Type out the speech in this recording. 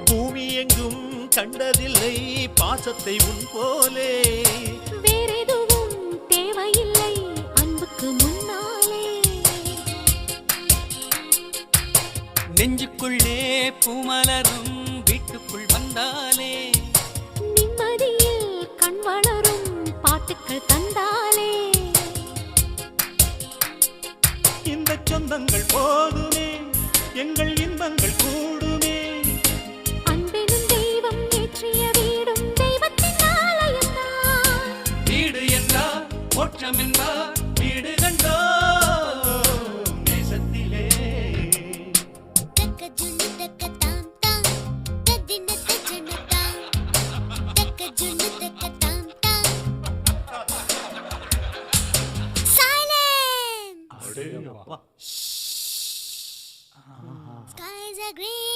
பூமி எங்கும் கண்டதில்லை பாசத்தை உன் போலே. வேறெதுவும் தேவையில்லை அன்புக்கு முன்னாலே. நெஞ்சுக்குள்ளே பூமலரும் வீட்டுக்குள் வந்தாலே. நிம்மதியில் கண் வளரும் பாட்டுக்கள் தந்தாலே. இந்த சொந்தங்கள் போதுமே எங்கள் இன்பங்கள் கூடுமே. அன்பெனும் தெய்வம் ஏற்றிய வீடும் தெய்வத்தின் ஆலயம்தான். வீடு என்றால் மோட்சம் என்றால் வீடு கண்டோ நேசத்திலே. Skies are green.